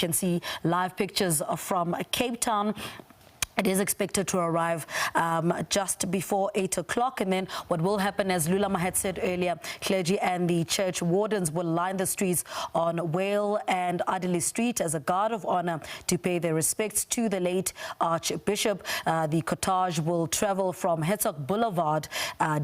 can see live pictures from Cape Town. It is expected to arrive just before 8 o'clock. And then what will happen, as Lulama had said earlier, clergy and the church wardens will line the streets on Wale and Adderley Street as a guard of honor to pay their respects to the late Archbishop. The cortege will travel from Hertzog Boulevard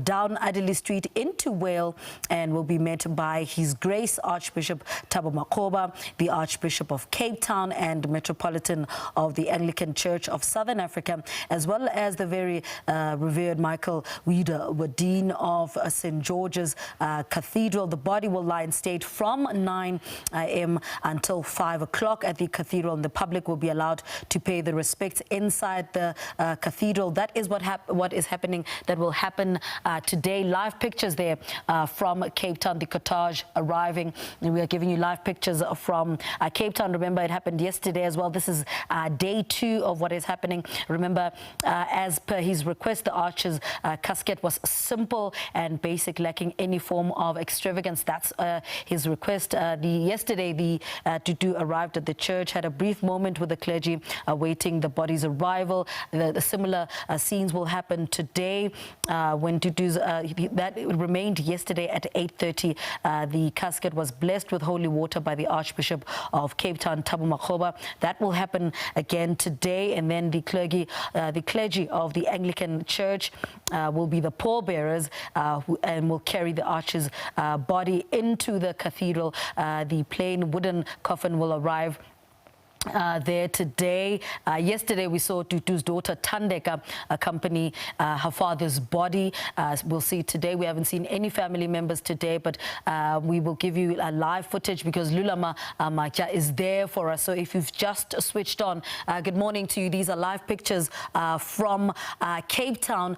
down Adderley Street into Wale and will be met by His Grace Archbishop Thabo Makgoba, the Archbishop of Cape Town and Metropolitan of the Anglican Church of Southern Africa, as well as the very revered Michael Weeder, Dean of St. George's Cathedral. The body will lie in state from 9 a.m. until 5 o'clock at the cathedral, and the public will be allowed to pay the respects inside the cathedral. That is what is happening. That will happen today. Live pictures there from Cape Town, the cortege arriving, and we are giving you live pictures from Cape Town. Remember, it happened yesterday as well. This is day 2 of what is happening. Remember, as per his request, the archer's casket was simple and basic, lacking any form of extravagance. That's his request. Yesterday, the Tutu arrived at the church, had a brief moment with the clergy awaiting the body's arrival. The similar scenes will happen today when Tutu's that remained yesterday at 8:30. The casket was blessed with holy water by the Archbishop of Cape Town, Thabo Makgoba. That will happen again today, and then the clergy of the Anglican Church will be the pallbearers and will carry the archer's body into the cathedral. The plain wooden coffin will arrive there today. Yesterday we saw Tutu's daughter Thandeka accompany her father's body. We'll see today. We haven't seen any family members today, but we will give you live footage because Lulama Macha is there for us. So if you've just switched on, good morning to you. These are live pictures from Cape Town.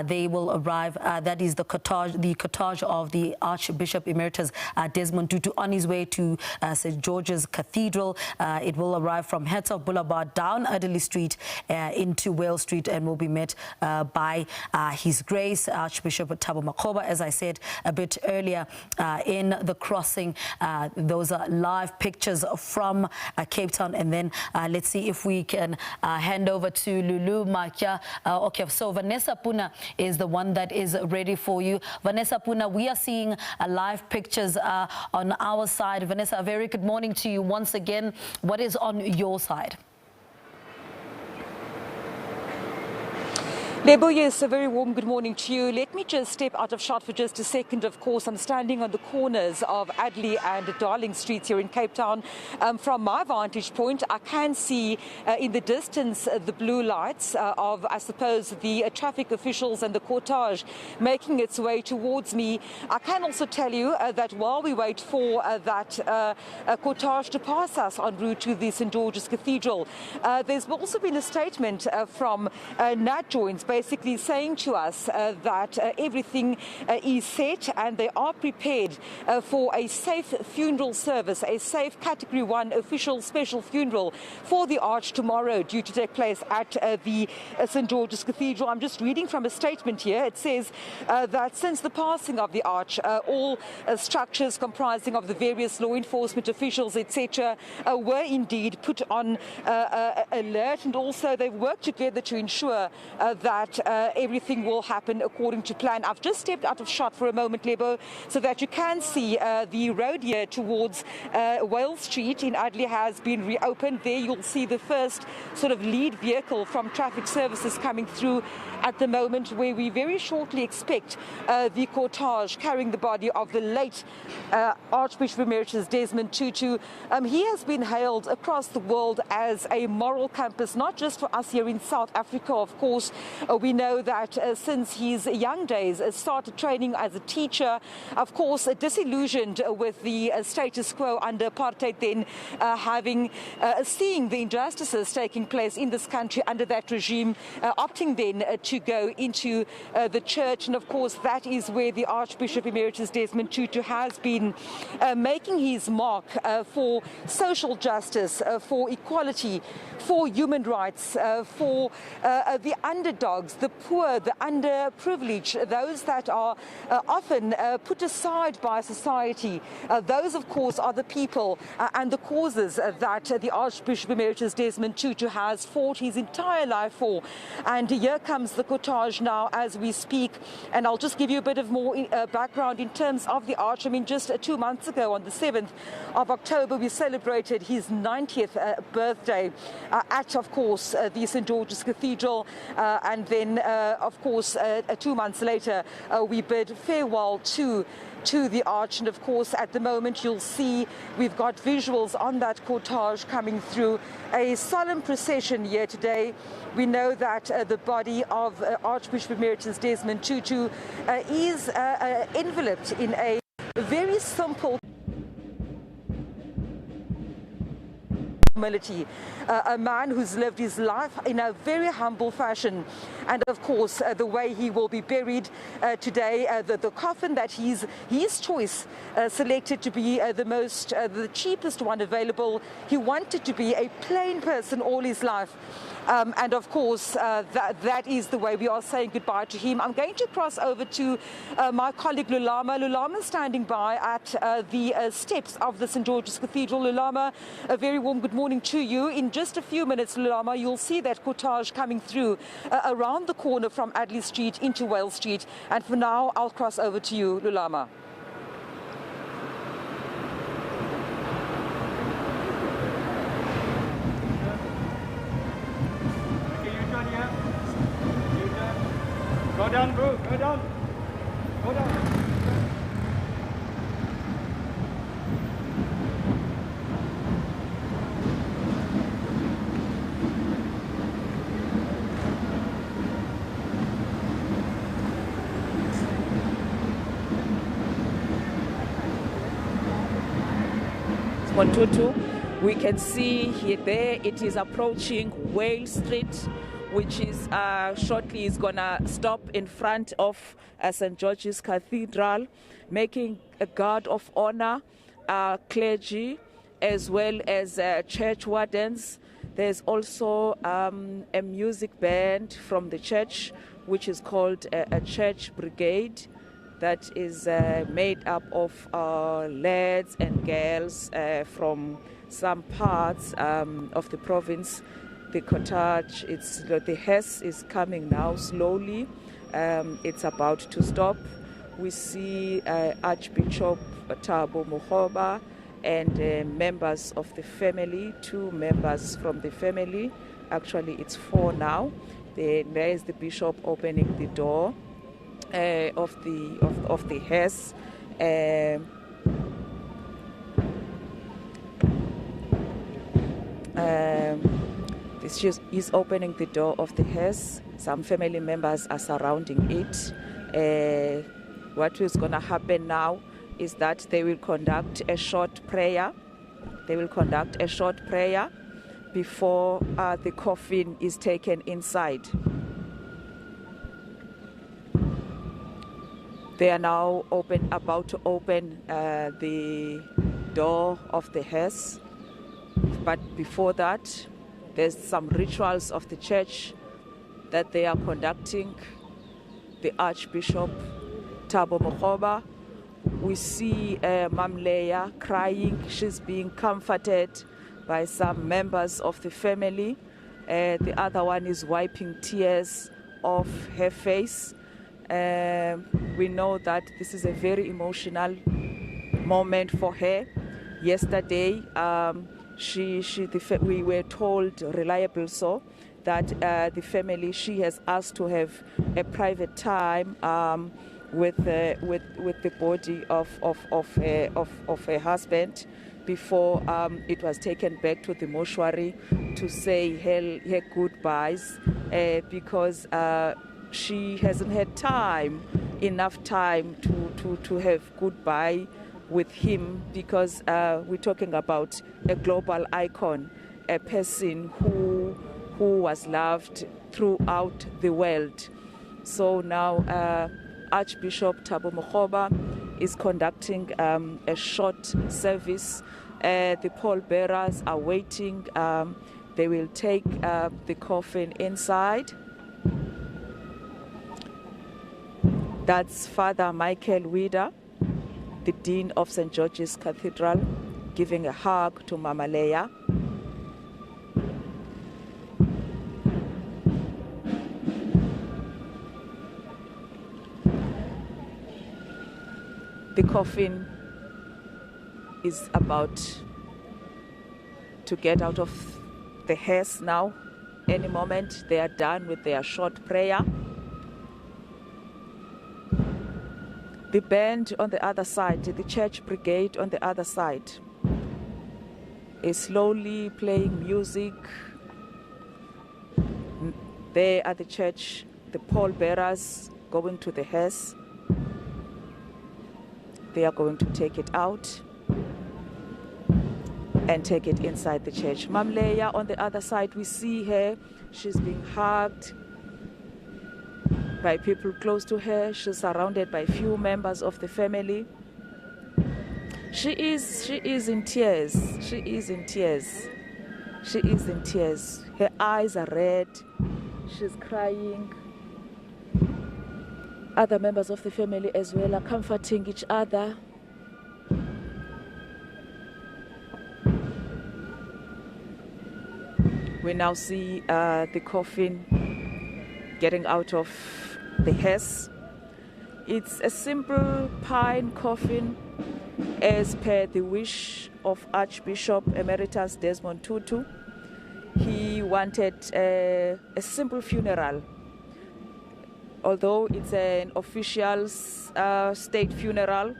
They will arrive. That is the cortege of the Archbishop Emeritus Desmond Tutu on his way to St. George's Cathedral. It will arrive from Hertzog Boulevard down Adderley Street into Wale Street and will be met by His Grace Archbishop Thabo Makgoba, as I said a bit earlier in the crossing. Those are live pictures from Cape Town, and then let's see if we can hand over to Lulu Makia. Okay, so Vanessa Puna is the one that is ready for you. Vanessa Puna, we are seeing live pictures on our side. Vanessa, a very good morning to you once again. What is on your side? Lebo, yes, a very warm good morning to you. Let me just step out of shot for just a second. Of course, I'm standing on the corners of Adderley and Darling Streets here in Cape Town. From my vantage point, I can see in the distance the blue lights of, I suppose, the traffic officials and the cortege making its way towards me. I can also tell you that while we wait for that cortege to pass us en route to the St. George's Cathedral, there's also been a statement from Nat Joins, basically saying to us that everything is set and they are prepared for a safe funeral service, a safe Category 1 official special funeral for the Arch tomorrow, due to take place at the St. George's Cathedral. I'm just reading from a statement here. It says that since the passing of the Arch, all structures comprising of the various law enforcement officials, etc., were indeed put on alert, and also they've worked together to ensure that everything will happen according to plan. I've just stepped out of shot for a moment, Lebo, so that you can see the road here towards Wale Street in Adderley has been reopened. There you'll see the first sort of lead vehicle from traffic services coming through at the moment, where we very shortly expect the cortege carrying the body of the late Archbishop Emeritus Desmond Tutu. He has been hailed across the world as a moral compass, not just for us here in South Africa, of course. We know that since his young days, started training as a teacher, of course, disillusioned with the status quo under apartheid, then seeing the injustices taking place in this country under that regime, opting then to go into the church. And of course, that is where the Archbishop Emeritus Desmond Tutu has been making his mark for social justice, for equality, for human rights, for the underdog, underdogs, the poor, the underprivileged, those that are often put aside by society. Those, of course, are the people and the causes that the Archbishop Emeritus Desmond Tutu has fought his entire life for. And here comes the cortege now as we speak. And I'll just give you a bit of more background in terms of the Arch. I mean, just 2 months ago, on the 7th of October, we celebrated his 90th birthday at, of course, the St. George's Cathedral. And then, of course, 2 months later, we bid farewell to the Arch. And of course, at the moment, you'll see we've got visuals on that cortege coming through. A solemn procession here today. We know that the body of Archbishop Emeritus Desmond Tutu is enveloped in a very simple humility, a man who's lived his life in a very humble fashion. And of course, the way he will be buried today, the coffin that his choice selected to be the cheapest one available. He wanted to be a plain person all his life. And of course, that is the way we are saying goodbye to him. I'm going to cross over to my colleague Lulama. Lulama standing by at the steps of the St. George's Cathedral. Lulama, a very warm good morning to you. In just a few minutes, Lulama, you'll see that cortege coming through around the corner from Adderley Street into Wale Street. And for now, I'll cross over to you, Lulama. Go down, bro. Go down. Go down. Tutu, we can see here there it is approaching Wale Street, which is shortly is gonna stop in front of St. George's Cathedral, making a guard of honor, clergy, as well as church wardens. There's also a music band from the church, which is called a church brigade, that is made up of lads and girls from some parts of the province. The cortege, the hearse is coming now slowly. It's about to stop. We see Archbishop Thabo Mogoba and members of the family, 2 members from the family. Actually, it's 4 now. There is the bishop opening the door of the hearse. He's opening the door of the hearse. Some family members are surrounding it. What is going to happen now is that they will conduct a short prayer. They will conduct a short prayer before the coffin is taken inside. They are now about to open the door of the hearse. But before that, there's some rituals of the church that they are conducting. The Archbishop Thabo Mogoba, we see Mam Leah crying. She's being comforted by some members of the family. The other one is wiping tears off her face. We know that this is a very emotional moment for her. Yesterday, we were told, reliable so, that the family, she has asked to have a private time with the body of her husband before it was taken back to the mortuary to say her goodbyes, because she hasn't had enough time to have goodbye with him, because we're talking about a global icon, a person who was loved throughout the world. So now Archbishop Thabo Mogoba is conducting a short service. The pallbearers are waiting. They will take the coffin inside. That's Father Michael Wieder, the Dean of St. George's Cathedral, giving a hug to Mama Leah. The coffin is about to get out of the hearse now. Any moment they are done with their short prayer. The band on the other side, the church brigade on the other side, is slowly playing music. There at the church, the pallbearers going to the hearse. They are going to take it out and take it inside the church. Mam Leah on the other side, we see her. She's being hugged by people close to her. She's surrounded by few members of the family. She is in tears. She is in tears. She is in tears. Her eyes are red. She's crying. Other members of the family as well are comforting each other. We now see the coffin getting out of the hearse. It's a simple pine coffin as per the wish of Archbishop Emeritus Desmond Tutu. He wanted a simple funeral. Although it's an official state funeral,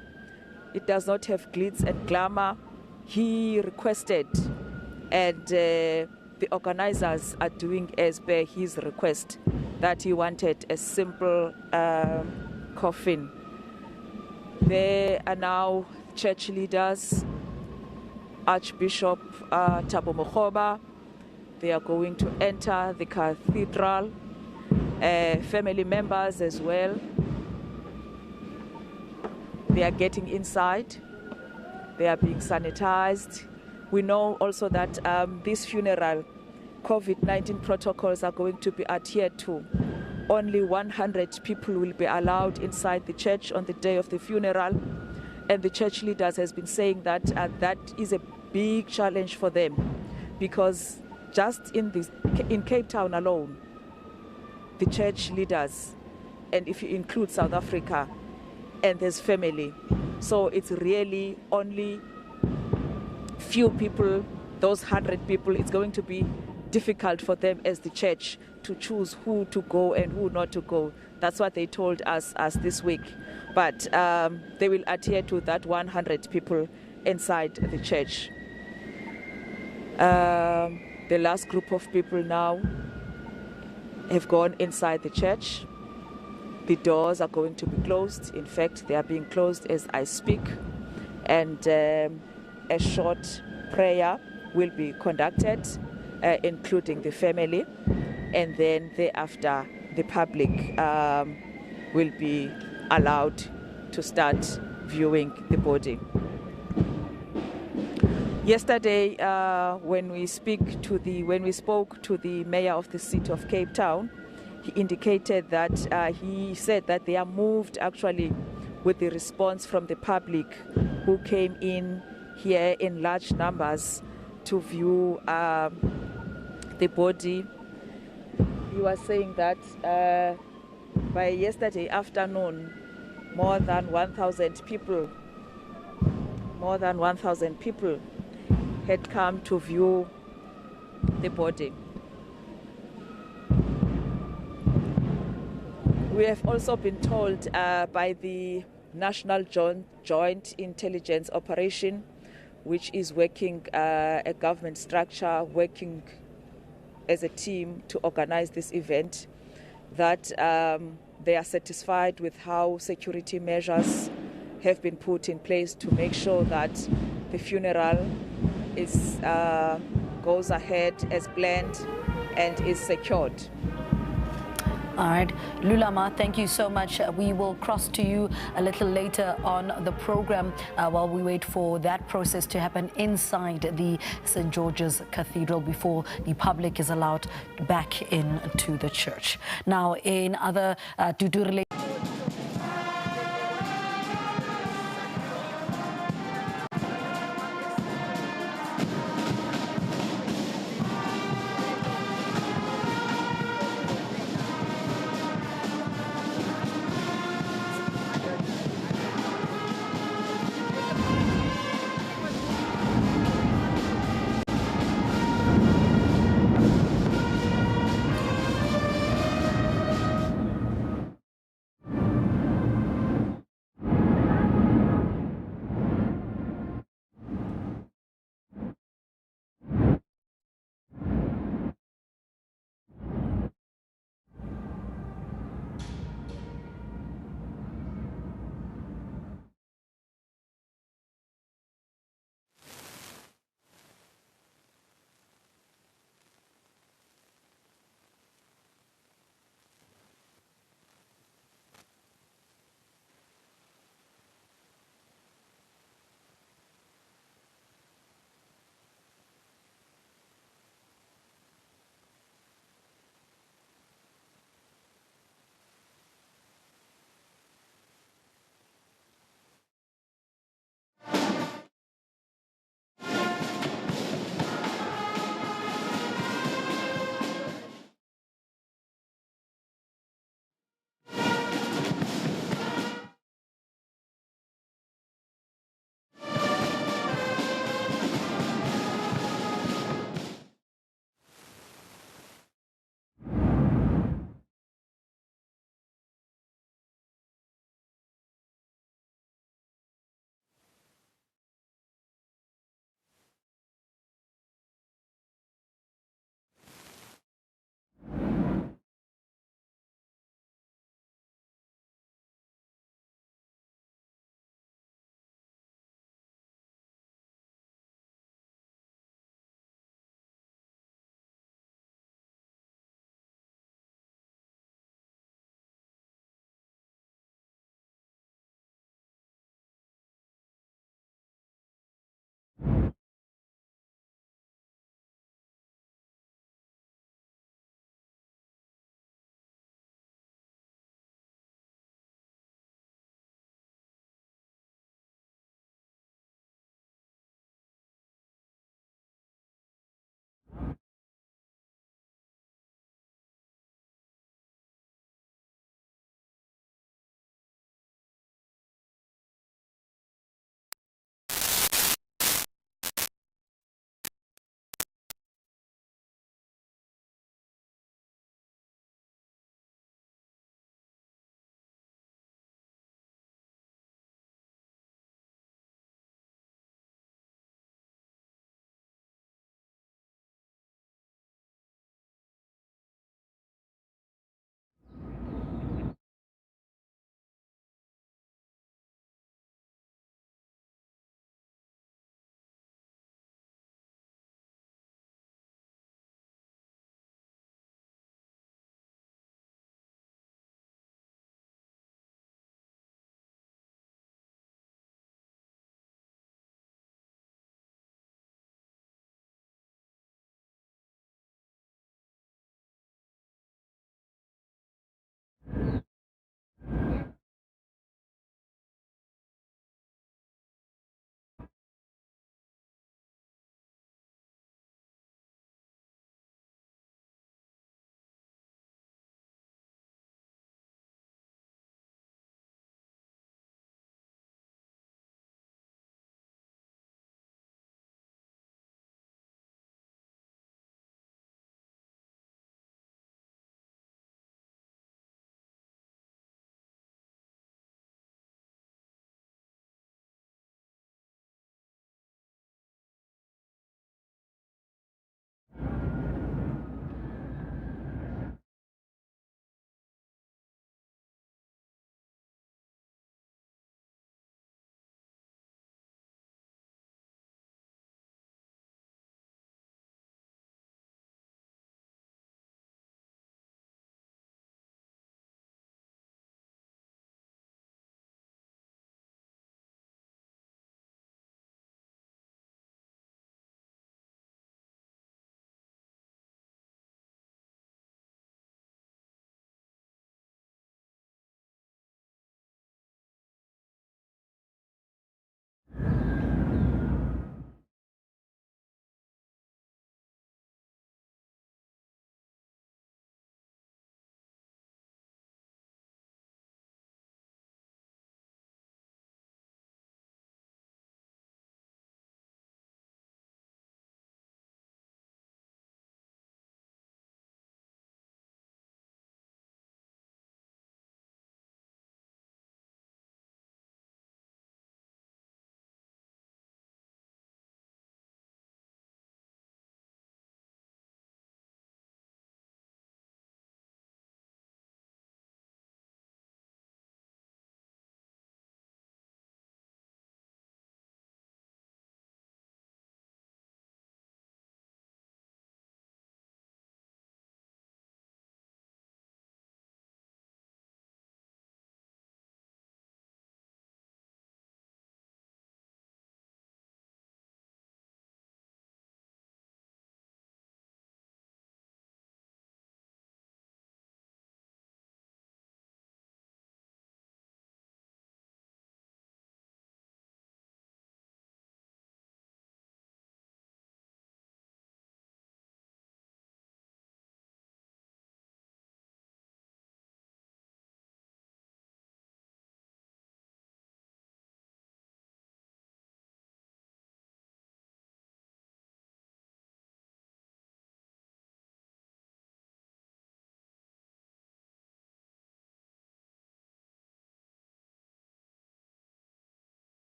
it does not have glitz and glamour. He requested, and the organizers are doing as per his request, that he wanted a simple coffin. There are now church leaders, Archbishop Thabo Makgoba. They are going to enter the cathedral. Family members as well. They are getting inside. They are being sanitized. We know also that this funeral, COVID-19 protocols are going to be adhered to. Only 100 people will be allowed inside the church on the day of the funeral. And the church leaders has been saying that that is a big challenge for them, because just in Cape Town alone, the church leaders, and if you include South Africa, and there's family, so it's really only few people, those 100 people. It's going to be difficult for them as the church to choose who to go and who not to go. That's what they told us this week. But they will adhere to that 100 people inside the church. The last group of people now have gone inside the church. The doors are going to be closed. In fact, they are being closed as I speak. And a short prayer will be conducted, including the family. And then thereafter, the public will be allowed to start viewing the body. Yesterday, when we spoke to the mayor of the city of Cape Town, he indicated that he said that they are moved actually with the response from the public who came in here in large numbers to view the body. He was saying that by yesterday afternoon, more than 1,000 people had come to view the body. We have also been told by the National Joint Intelligence Operation, which is working a government structure, working as a team to organize this event, that they are satisfied with how security measures have been put in place to make sure that the funeral goes ahead as planned and is secured. All right, Lulama, thank you so much. We will cross to you a little later on the program while we wait for that process to happen inside the St. George's Cathedral before the public is allowed back into the church. Now, in other Tutu-related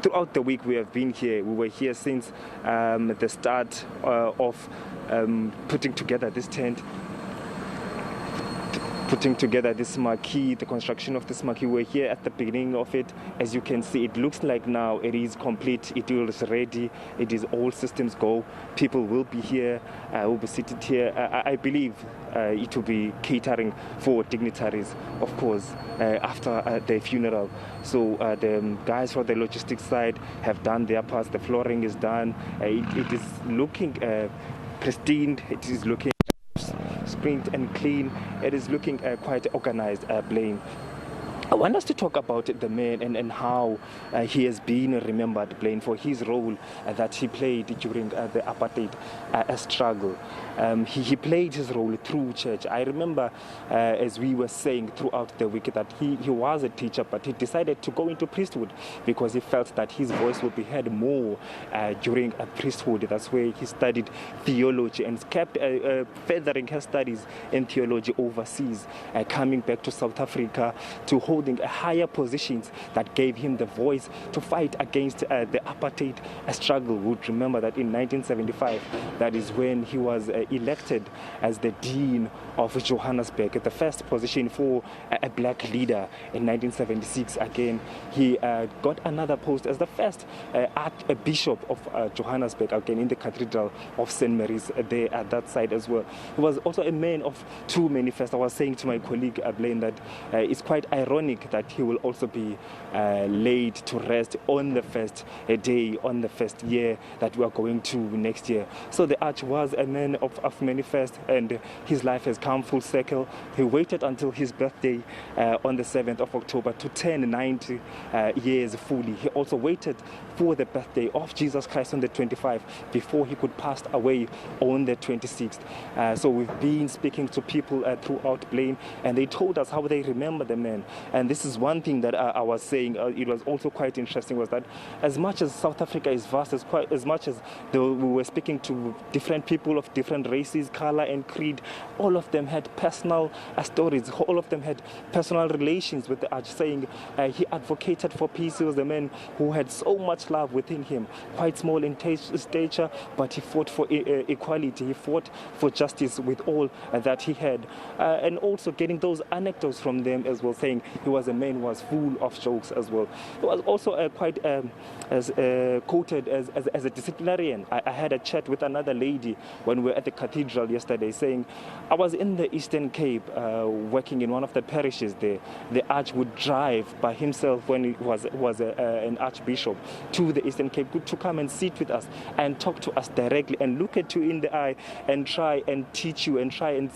throughout the week we have been here. We were here since the start of putting together this tent, putting together this marquee, the construction of this marquee. We're here at the beginning of it. As you can see, it looks like now it is complete. It is ready. It is all systems go. People will be here, will be seated here. I believe it will be catering for dignitaries, of course, after the funeral. So the guys from the logistics side have done their parts. The flooring is done. It is looking pristine. It is looking sprint and clean. It is looking quite organized, Blaine. I want us to talk about the man and how he has been remembered, Blaine, for his role that he played during the apartheid struggle. He played his role through church. I remember, as we were saying throughout the week, that he was a teacher, but he decided to go into priesthood because he felt that his voice would be heard more during priesthood. That's where he studied theology and kept furthering his studies in theology overseas, coming back to South Africa to holding higher positions that gave him the voice to fight against the apartheid struggle. We would remember that in 1975, that is when he was elected as the Dean of Johannesburg, the first position for a black leader. In 1976, again, he got another post as the first Archbishop of Johannesburg, again in the Cathedral of St. Mary's there at that side as well. He was also a man of true manifest. I was saying to my colleague Blaine that it's quite ironic that he will also be laid to rest on the first day, on the first year that we are going to next year. So the Arch was a man of manifest, and his life has come full circle. He waited until his birthday on the 7th of October to turn 90 years fully. He also waited for the birthday of Jesus Christ on the 25th before he could pass away on the 26th. So we've been speaking to people throughout Blaine, and they told us how they remember the man. And this is one thing that I was saying, it was also quite interesting, was that as much as South Africa is vast, as much as we were speaking to different people of different races, color and creed, all of them had personal stories, all of them had personal relations with the Arch, saying he advocated for peace. He was a man who had so much love within him, quite small in stature, but he fought for equality, he fought for justice with all that he had. And also getting those anecdotes from them as well, saying he was a man who was full of jokes as well. He was also quite quoted as a disciplinarian. I had a chat with another lady when we were at the Cathedral yesterday, saying, I was in the Eastern Cape working in one of the parishes there. The Arch would drive by himself when he was an Archbishop to the Eastern Cape to come and sit with us and talk to us directly and look at you in the eye and try and teach you and try and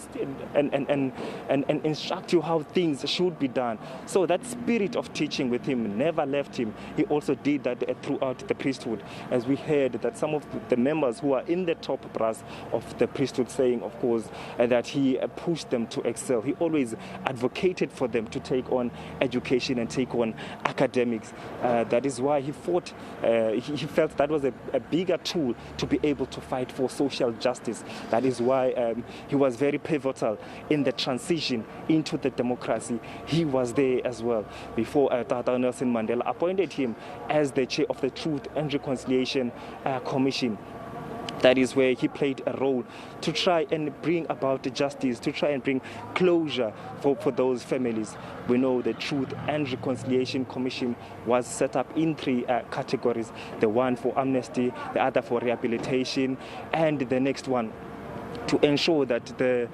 instruct you how things should be done. So that spirit of teaching with him never left him. He also did that throughout the priesthood, as we heard that some of the members who are in the top brass of the priesthood saying, of course, that he pushed them to excel. He always advocated for them to take on education and take on academics. That is why he fought, he felt that was a bigger tool to be able to fight for social justice. That is why he was very pivotal in the transition into the democracy. He was there as well before Tata Nelson Mandela appointed him as the chair of the Truth and Reconciliation Commission. That is where he played a role to try and bring about justice, to try and bring closure for those families. We know the Truth and Reconciliation Commission was set up in 3 categories, the one for amnesty, the other for rehabilitation, and the next one to ensure that the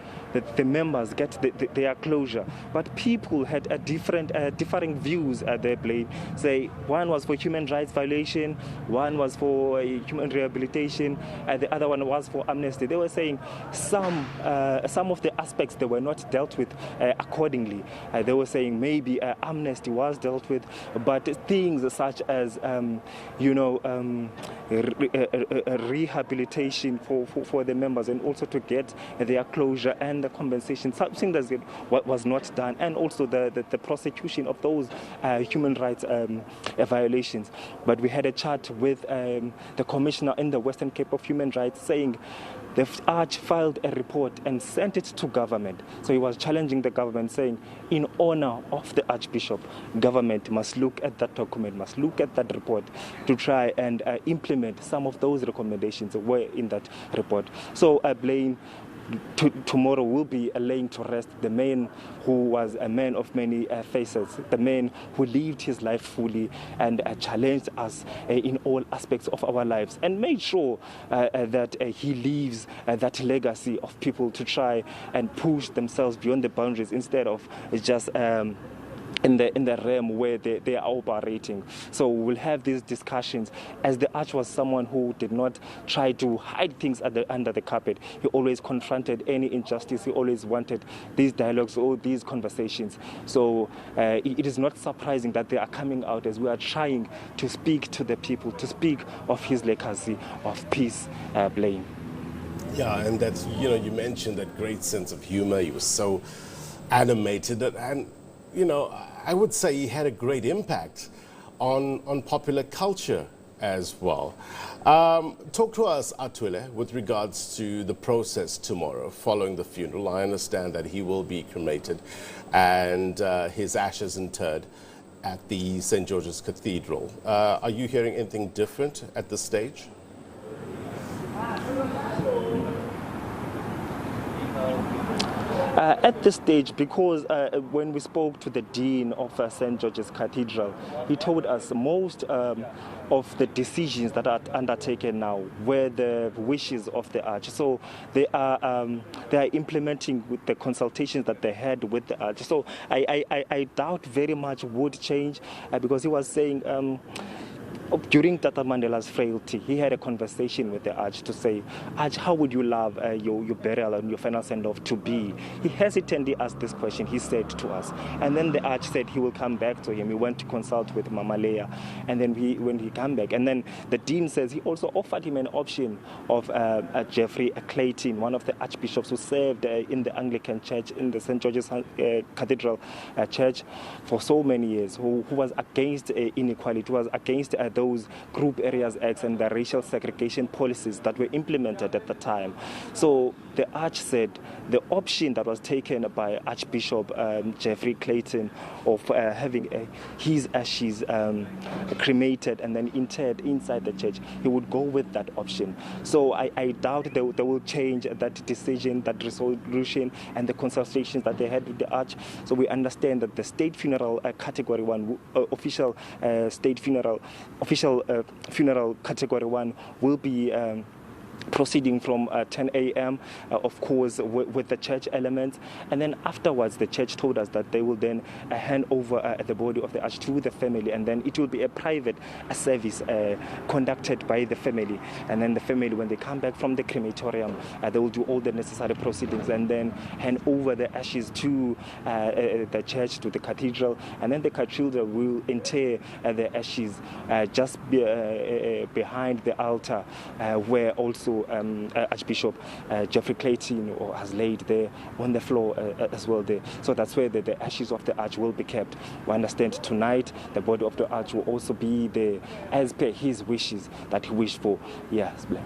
members get their closure. But people had differing views at their play. Say one was for human rights violation, one was for human rehabilitation, and the other one was for amnesty. They were saying some of the aspects they were not dealt with accordingly. They were saying maybe amnesty was dealt with, but things such as rehabilitation for the members, and also to get their closure and the compensation, something that was not done, and also the prosecution of those human rights violations. But we had a chat with the commissioner in the Western Cape of Human Rights saying the Arch filed a report and sent it to government. So he was challenging the government, saying, in honor of the Archbishop, government must look at that document, must look at that report to try and implement some of those recommendations that were in that report. So I blame tomorrow will be laying to rest the man who was a man of many faces, the man who lived his life fully and challenged us in all aspects of our lives, and made sure that he leaves that legacy of people to try and push themselves beyond the boundaries instead of just in the realm where they are operating. So we'll have these discussions, as the Arch was someone who did not try to hide things under the carpet. He always confronted any injustice. He always wanted these dialogues or these conversations. So it is not surprising that they are coming out as we are trying to speak to the people, to speak of his legacy of peace, Blaine. Yeah, and that's, you mentioned that great sense of humor. He was so animated, and I would say he had a great impact on popular culture as well. Talk to us, Atwile, with regards to the process tomorrow following the funeral. I understand that he will be cremated and his ashes interred at the St. George's Cathedral. Are you hearing anything different at this stage? At this stage, because when we spoke to the Dean of St. George's Cathedral, he told us most of the decisions that are undertaken now were the wishes of the Arch. So they are implementing with the consultations that they had with the Arch. So I doubt very much would change because he was saying during Tata Mandela's frailty, he had a conversation with the Arch to say, Arch, how would you love your burial and your final send-off to be? He hesitantly asked this question, he said to us. And then the Arch said he will come back to him. He went to consult with Mama Leah. And then when he came back, and then the Dean says he also offered him an option of Geoffrey Clayton, one of the archbishops who served in the Anglican Church, in the St. George's Cathedral Church for so many years, who was against inequality, who was against those Group Areas Acts and the racial segregation policies that were implemented at the time. So the Arch said the option that was taken by Archbishop Geoffrey Clayton of having his ashes cremated and then interred inside the church, he would go with that option. So I doubt they will change that decision, that resolution, and the consultations that they had with the Arch. So we understand that the state funeral category 1, official funeral category 1 will be proceeding from 10 a.m., of course, with the church element. And then afterwards, the church told us that they will then hand over the body of the Arch to the family, and then it will be a private service conducted by the family. And then the family, when they come back from the crematorium, they will do all the necessary proceedings and then hand over the ashes to the church, to the cathedral. And then the cathedral will inter the ashes just behind the altar, where also Archbishop Geoffrey Clayton has laid there on the floor as well there. So that's where the ashes of the Arch will be kept. We understand tonight the body of the Arch will also be there as per his wishes that he wished for. Yes, Blaine.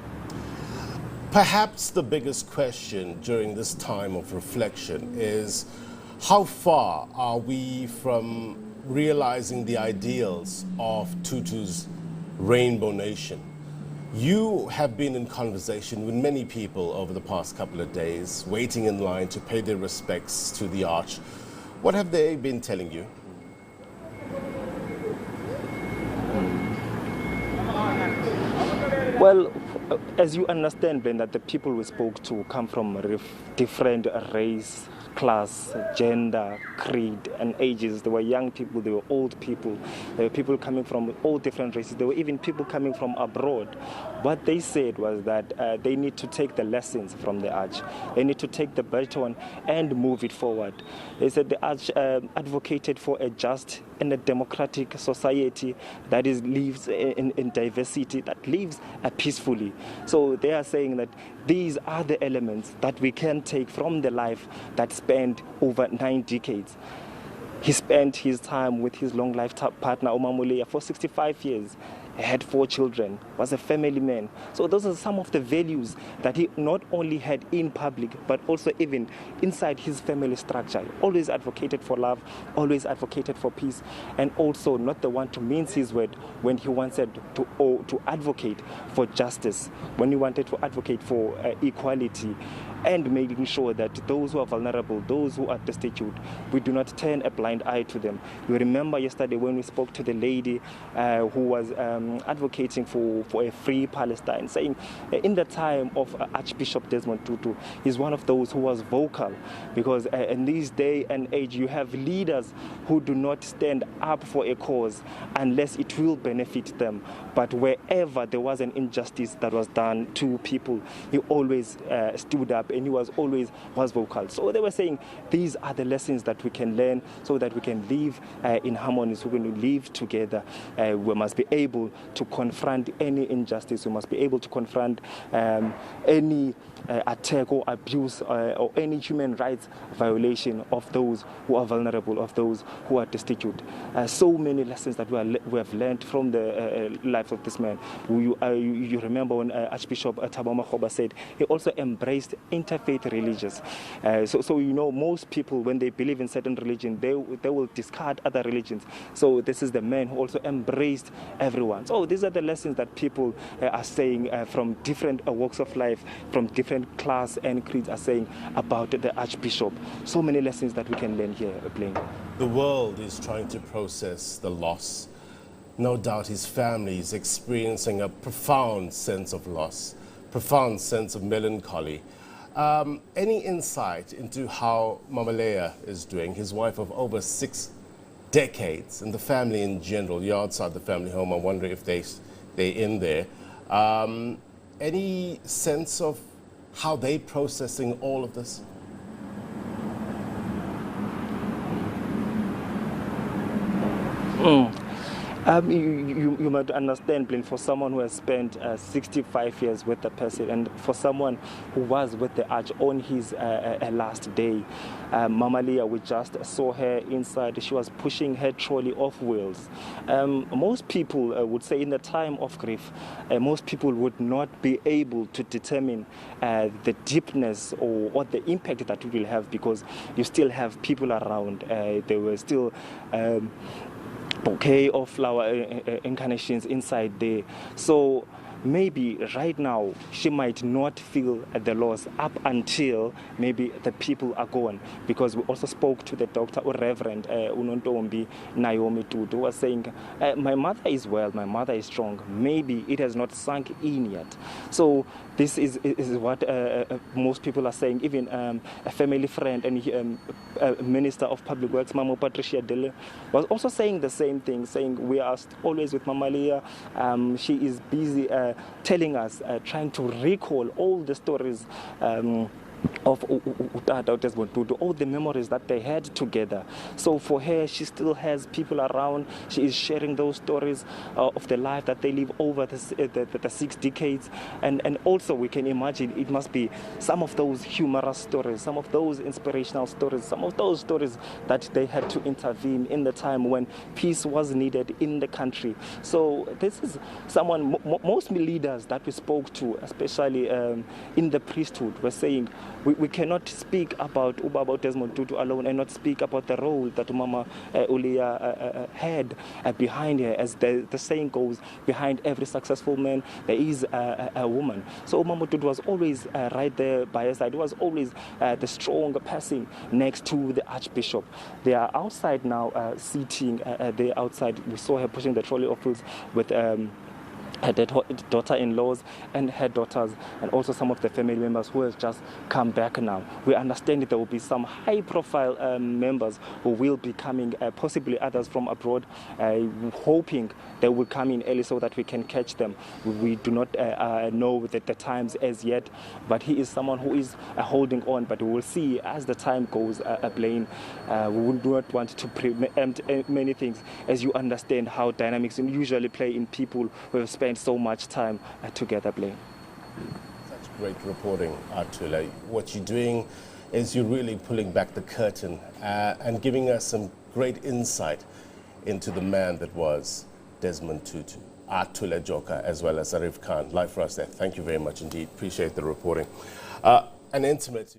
Perhaps the biggest question during this time of reflection is, how far are we from realizing the ideals of Tutu's Rainbow Nation? You have been in conversation with many people over the past couple of days, waiting in line to pay their respects to the Arch. What have they been telling you? Well, as you understand, Ben, that the people we spoke to come from different race, class, gender, creed, and ages. There were young people, there were old people, there were people coming from all different races. There were even people coming from abroad. What they said was that they need to take the lessons from the Arch. They need to take the baton and move it forward. They said the Arch advocated for a just and a democratic society that lives in diversity, that lives peacefully. So they are saying that these are the elements that we can take from the life that spanned over 9 decades. He spent his time with his long life partner, Omamulea, for 65 years. had 4 children, was a family man. So those are some of the values that he not only had in public, but also even inside his family structure. Always advocated for love, always advocated for peace, and also not the one to mince his word when he wanted to advocate for justice, when he wanted to advocate for equality, and making sure that those who are vulnerable, those who are destitute, we do not turn a blind eye to them. You remember yesterday when we spoke to the lady who was advocating for a free Palestine, saying in the time of Archbishop Desmond Tutu, he's one of those who was vocal, because in this day and age you have leaders who do not stand up for a cause unless it will benefit them. But wherever there was an injustice that was done to people, he always stood up, and he was vocal. So they were saying these are the lessons that we can learn so that we can live in harmony, so we can live together. We must be able to confront any injustice. We must be able to confront any attack or abuse or any human rights violation of those who are vulnerable, of those who are destitute. So many lessons that we have learned from the life of this man. You remember when Archbishop Tabamakhoba said he also embraced interfaith religions. So you know, most people, when they believe in certain religion, they will discard other religions. So this is the man who also embraced everyone. So these are the lessons that people are saying from different walks of life, from different class and creeds, are saying about the Archbishop. So many lessons that we can learn here, Blaine. The world is trying to process the loss. No doubt his family is experiencing a profound sense of loss, profound sense of melancholy. Any insight into how Mama Leah is doing, his wife of over 6 decades, and the family in general? You're outside the family home. I wonder if they're in there. Any sense of how they're processing all of this? You might understand, Blaine, for someone who has spent 65 years with the person, and for someone who was with the Arch on his last day. Mama Leah, we just saw her inside. She was pushing her trolley off wheels. Most people would say in the time of grief, most people would not be able to determine the deepness or the impact that it will have, because you still have people around. There were still bouquet of flower incarnations inside there. So maybe right now she might not feel the loss up until maybe the people are gone, because we also spoke to the doctor, or Reverend Unontombi Naomi Tutu, was saying, my mother is well, my mother is strong, maybe it has not sunk in yet. So this is what most people are saying. Even a family friend and Minister of Public Works, Mama Patricia Dele, was also saying the same thing, saying we are always with Mama Leah. She is busy telling us, trying to recall all the stories of Utata Desmond Tutu, all the memories that they had together. So for her, she still has people around. She is sharing those stories of the life that they live over the 6 decades. And also we can imagine it must be some of those humorous stories, some of those inspirational stories, some of those stories that they had to intervene in the time when peace was needed in the country. So this is someone, most leaders that we spoke to, especially in the priesthood, were saying, we cannot speak about Ubaba Desmond Tutu alone and not speak about the role that Mama Leah had behind her. As the saying goes, behind every successful man there is a woman. So Mama Tutu was always right there by her side. It was always the strong person next to the Archbishop. They are outside now, sitting there outside. We saw her pushing the trolley of wheels with her daughter-in-laws and her daughters, and also some of the family members who have just come back now. We understand that there will be some high-profile members who will be coming, possibly others from abroad, hoping they will come in early so that we can catch them. We do not know the times as yet, but he is someone who is holding on. But we will see as the time goes, Blaine. We do not want to preempt many things, as you understand how dynamics usually play in people who have spent so much time together, Blaine. Such great reporting, Artula. What you're doing is you're really pulling back the curtain and giving us some great insight into the man that was Desmond Tutu. Atula Joka, as well as Arif Khan. Live for us there. Thank you very much indeed. Appreciate the reporting. An intimate...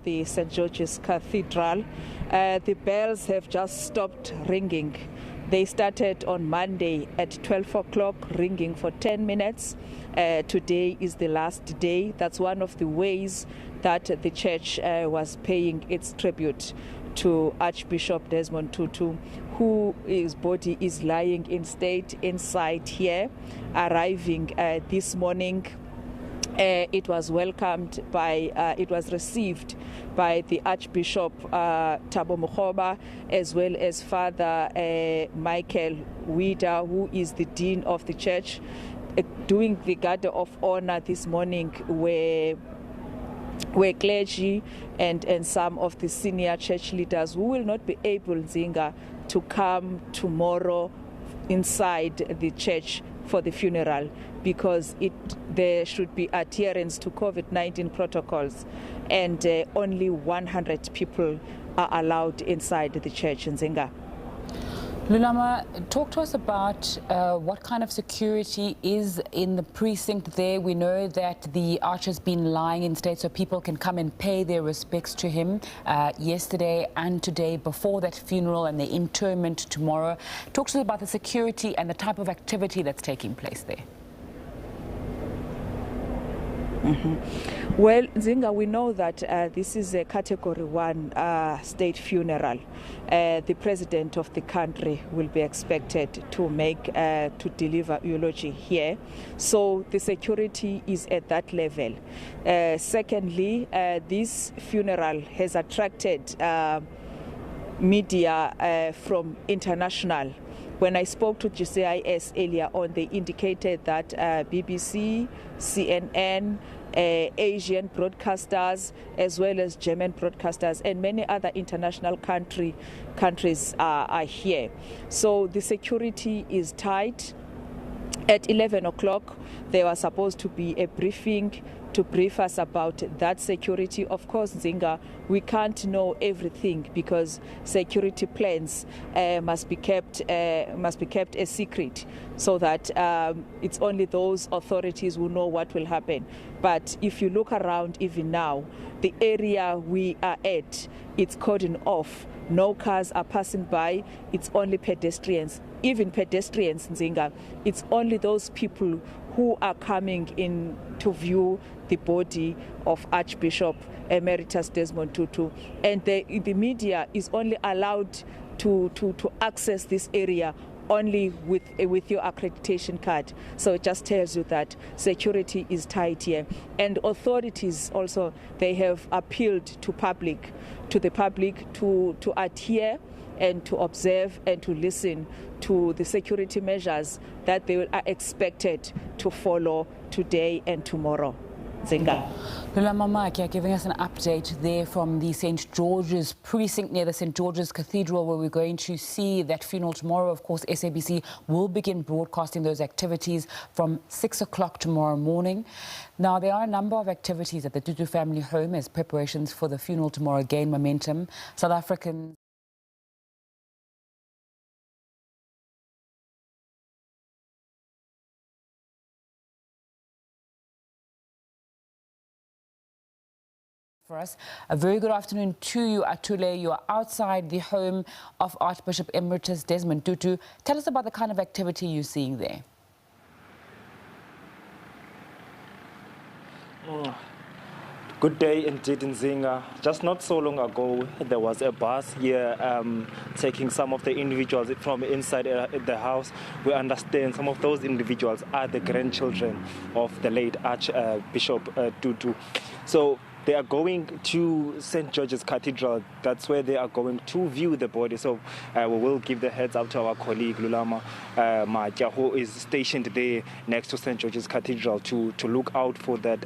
the St. George's Cathedral. The bells have just stopped ringing. They started on Monday at 12 o'clock, ringing for 10 minutes. Today is the last day. That's one of the ways that the church was paying its tribute to Archbishop Desmond Tutu, whose body is lying in state inside here, arriving this morning. It was received by the Archbishop Thabo Mokgoba, as well as Father Michael Wida, who is the Dean of the Church. Doing the guard of honor this morning were clergy and some of the senior church leaders who will not be able, Nzinga, to come tomorrow inside the church for the funeral, because there should be adherence to COVID-19 protocols, and only 100 people are allowed inside the church in Nzinga. Lulama, talk to us about what kind of security is in the precinct there. We know that the arch has been lying in state so people can come and pay their respects to him yesterday and today before that funeral and the interment tomorrow. Talk to us about the security and the type of activity that's taking place there. Well, Nzinga, we know that this is a Category 1 state funeral. The president of the country will be expected to deliver eulogy here. So the security is at that level. Secondly, this funeral has attracted media from international. When I spoke to GCIS earlier on, they indicated that BBC, CNN, Asian broadcasters, as well as German broadcasters, and many other international countries are here. So the security is tight. At 11 o'clock, there was supposed to be a briefing to brief us about that security. Of course, Nzinga, we can't know everything because security plans must be kept a secret, so that it's only those authorities who know what will happen. But if you look around even now, the area we are at, it's cordoned off. No cars are passing by. It's only pedestrians. Even pedestrians, Nzinga, it's only those people who are coming in to view the body of Archbishop Emeritus Desmond Tutu. And the media is only allowed to access this area only with your accreditation card. So it just tells you that security is tight here. And authorities also, they have appealed to the public to adhere and to observe and to listen to the security measures that they are expected to follow today and tomorrow. Zinga. Lula Mamakia giving us an update there from the St. George's precinct near the St. George's Cathedral, where we're going to see that funeral tomorrow. Of course, SABC will begin broadcasting those activities from 6 o'clock tomorrow morning. Now, there are a number of activities at the Tutu family home as preparations for the funeral tomorrow gain momentum. South Africans for us. A very good afternoon to you, Atule. You are outside the home of Archbishop Emeritus Desmond Tutu. Tell us about the kind of activity you're seeing there. Good day indeed, Nzinga. Just not so long ago, there was a bus here taking some of the individuals from inside the house. We understand some of those individuals are the grandchildren of the late Archbishop Tutu. So they are going to St. George's Cathedral. That's where they are going to view the body. So we will give the heads up to our colleague Lulama Matya, who is stationed there next to St. George's Cathedral to look out for that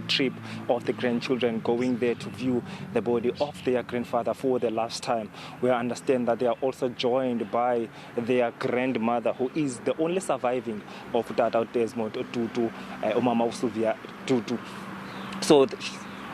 trip of the grandchildren going there to view the body of their grandfather for the last time. We understand that they are also joined by their grandmother, who is the only surviving of Tata Desmond Tutu, Mama Usuvia Tutu. So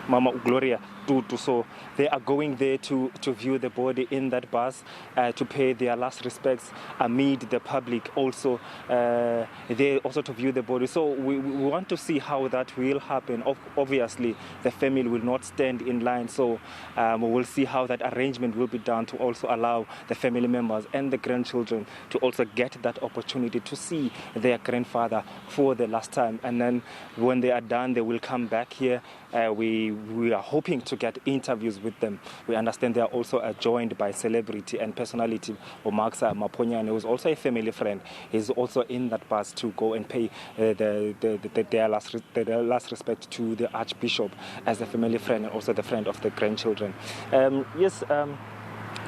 Mama Gloria Tutu. So they are going there to view the body in that bus, to pay their last respects amid the public also there also to view the body. So we want to see how that will happen. Obviously, the family will not stand in line. So we'll see how that arrangement will be done to also allow the family members and the grandchildren to also get that opportunity to see their grandfather for the last time. And then when they are done, they will come back here. We are hoping to get interviews with them. We understand they are also joined by celebrity and personality Omaksa Maponyane, who is also a family friend. He's also in that bus to go and pay their last respect to the Archbishop as a family friend and also the friend of the grandchildren.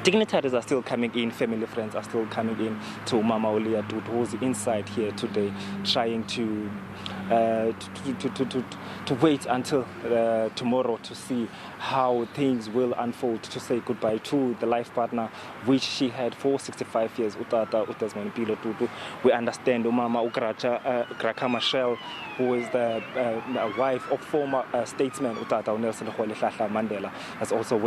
Dignitaries are still coming in, family friends are still coming in to Mama Ulia Tutu, who's inside here today, trying to wait until tomorrow to see how things will unfold, to say goodbye to the life partner which she had for 65 years, Utata Desmond Tutu. We understand Umama Graka Michelle, who is the wife of former statesman Utata Nelson Mandela, has also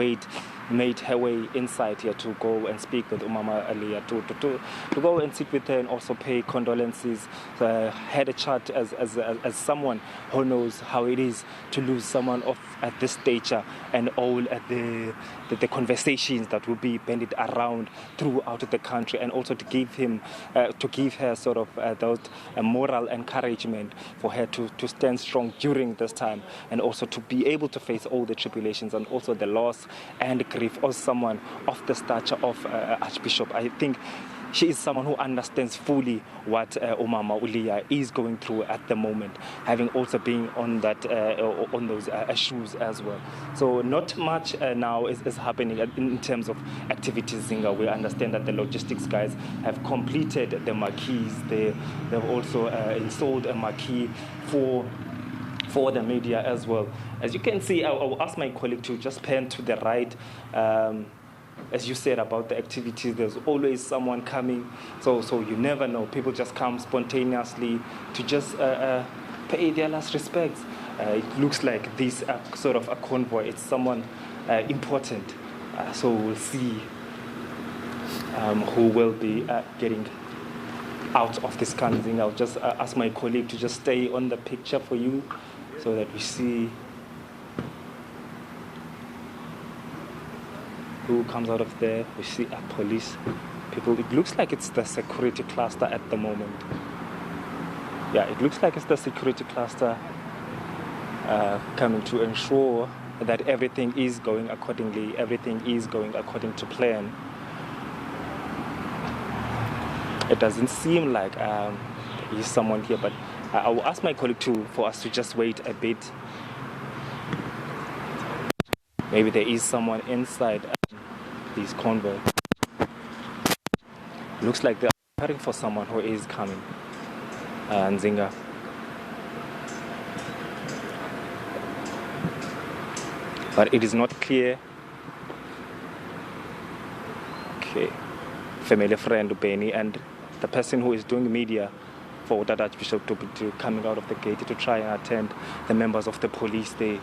made her way inside here to go and speak with Umama Alia Tutu, to go and sit with her and also pay condolences. Had a chat as someone who knows how it is to lose someone of at this stature, and all the conversations that will be bandied around throughout the country, and also to give her sort of those moral encouragement for her to stand strong during this time, and also to be able to face all the tribulations and also the loss and grief of someone of the stature of Archbishop. I think she is someone who understands fully what Umama Ulia is going through at the moment, having also been on that on those shoes as well. So not much now is happening in terms of activities. Zinga, we understand that the logistics guys have completed the marquees. They've also installed a marquee for the media as well. As you can see, I'll ask my colleague to just pan to the right. As you said about the activities, there's always someone coming, so you never know. People just come spontaneously to just pay their last respects. It looks like this sort of a convoy. It's someone important, so we'll see who will be getting out of this kind of thing. I'll just ask my colleague to just stay on the picture for you so that we see who comes out of there. We see police people. It looks like it's the security cluster at the moment. Yeah, it looks like it's the security cluster coming to ensure that everything is going accordingly, everything is going according to plan. It doesn't seem like there's someone here, but I will ask my colleague for us to just wait a bit. Maybe there is someone inside these convoys. Looks like they're preparing for someone who is coming. Nzinga. But it is not clear. Okay. Family friend Benny and the person who is doing media for that Archbishop Tutu coming out of the gate to try and attend the members of the police there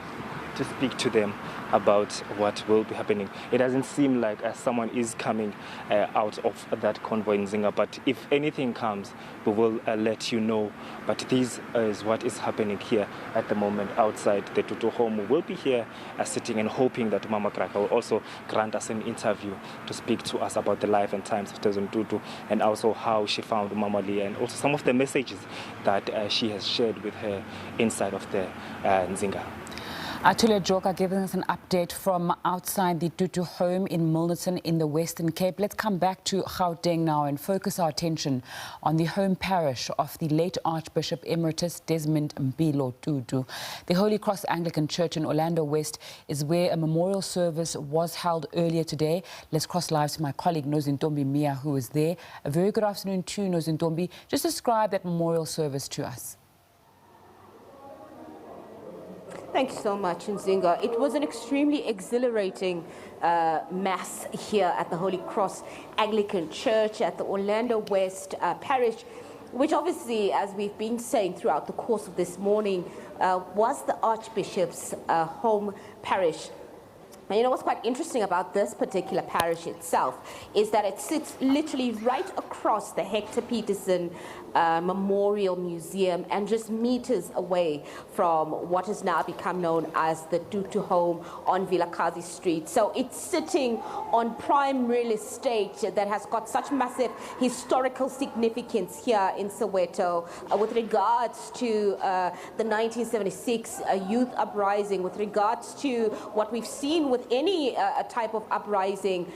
to speak to them about what will be happening. It doesn't seem like someone is coming out of that convoy in Zinga, but if anything comes, we will let you know. But this is what is happening here at the moment outside the Tutu home. We will be here sitting and hoping that Mama Kraka will also grant us an interview to speak to us about the life and times of Desmond Tutu, and also how she found Mama Lia, and also some of the messages that she has shared with her inside of the Nzinga. Atulia Joka giving us an update from outside the Tutu home in Milnerton in the Western Cape. Let's come back to Gauteng now and focus our attention on the home parish of the late Archbishop Emeritus Desmond Tutu. The Holy Cross Anglican Church in Orlando West is where a memorial service was held earlier today. Let's cross lives to my colleague Nozintombi Mia, who is there. A very good afternoon to you, Nozintombi. Just describe that memorial service to us. Thank you so much, Nzinga. It was an extremely exhilarating mass here at the Holy Cross Anglican Church at the Orlando West Parish, which obviously, as we've been saying throughout the course of this morning, was the Archbishop's home parish. And you know what's quite interesting about this particular parish itself is that it sits literally right across the Hector Peterson Memorial Museum and just meters away from what has now become known as the Tutu home on Vilakazi Street. So it's sitting on prime real estate that has got such massive historical significance here in Soweto with regards to the 1976 youth uprising, with regards to what we've seen with any type of uprising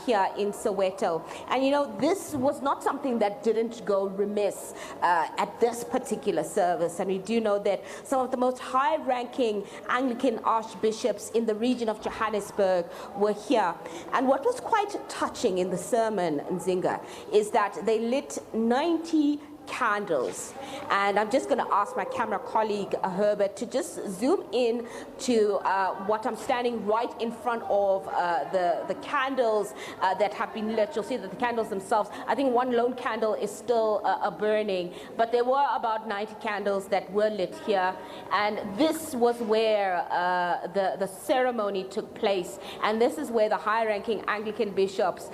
here in Soweto. And you know, this was not something that didn't go remiss at this particular service. And we do know that some of the most high-ranking Anglican archbishops in the region of Johannesburg were here. And what was quite touching in the sermon, Nzinga, is that they lit 90 candles. And I'm just going to ask my camera colleague Herbert to just zoom in to what I'm standing right in front of, the candles that have been lit. You'll see that the candles themselves, I think one lone candle is still burning, but there were about 90 candles that were lit here. And this was where the ceremony took place. And this is where the high-ranking Anglican bishops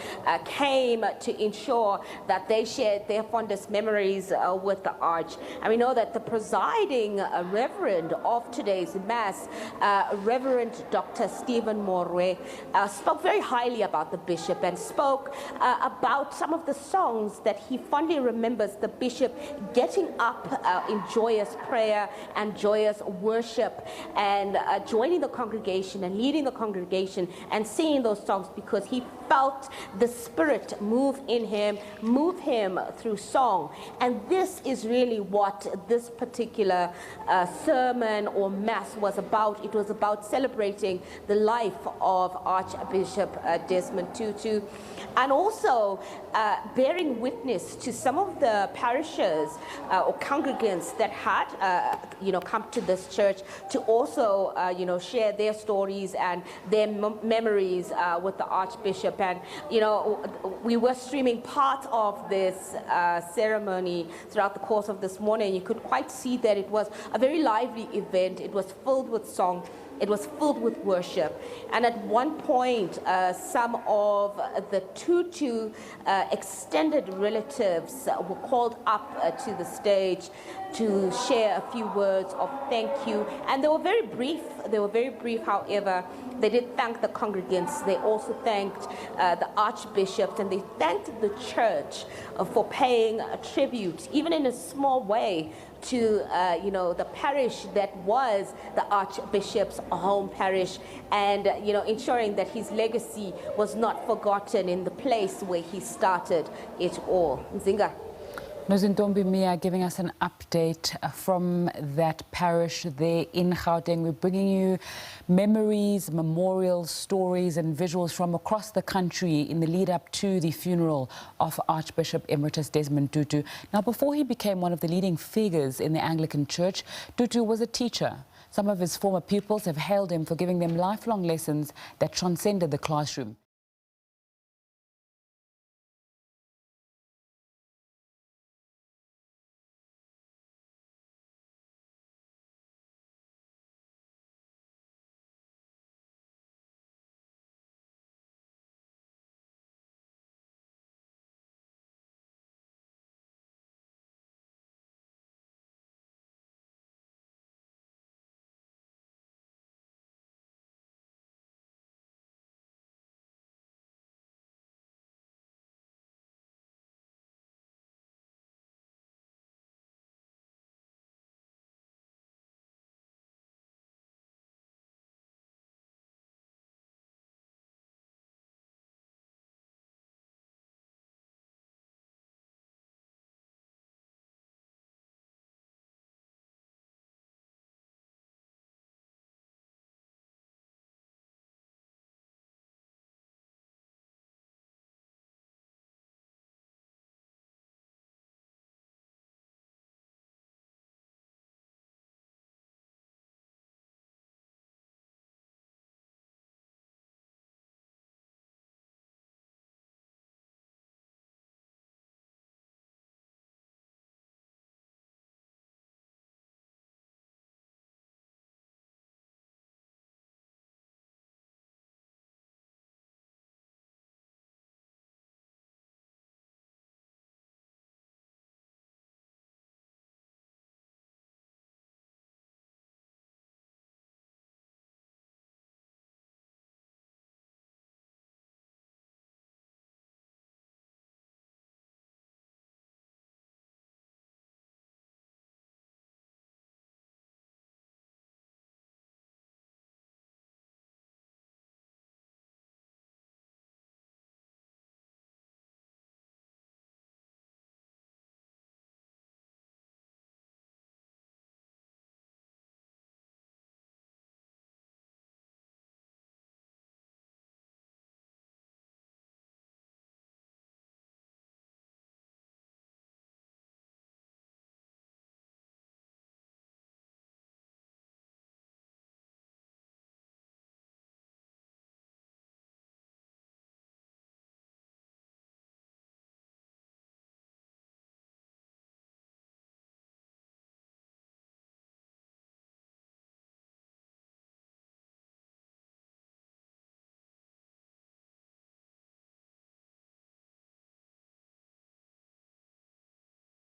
came to ensure that they shared their fondest memories with the Arch. And we know that the presiding reverend of today's Mass, Reverend Dr. Stephen Morwe, spoke very highly about the bishop and spoke about some of the songs that he fondly remembers the bishop getting up in joyous prayer and joyous worship and joining the congregation and leading the congregation and singing those songs because he felt the Spirit move in him, move him through song. And this is really what this particular sermon or Mass was about. It was about celebrating the life of Archbishop Desmond Tutu and also bearing witness to some of the parishes or congregants that had come to this church to also share their stories and their memories with the Archbishop. And we were streaming part of this ceremony throughout the course of this morning. You could quite see that it was a very lively event. It was filled with song. It was filled with worship. And at one point, some of the Tutu extended relatives were called up to the stage to share a few words of thank you. And they were very brief. However, they did thank the congregants. They also thanked the archbishops, and they thanked the church for paying a tribute, even in a small way, to the parish that was the Archbishop's home parish, and ensuring that his legacy was not forgotten in the place where he started it all. Nzinga. Nozintombi Mia giving us an update from that parish there in Gauteng. We're bringing you memories, memorials, stories and visuals from across the country in the lead up to the funeral of Archbishop Emeritus Desmond Tutu. Now, before he became one of the leading figures in the Anglican Church, Tutu was a teacher. Some of his former pupils have hailed him for giving them lifelong lessons that transcended the classroom.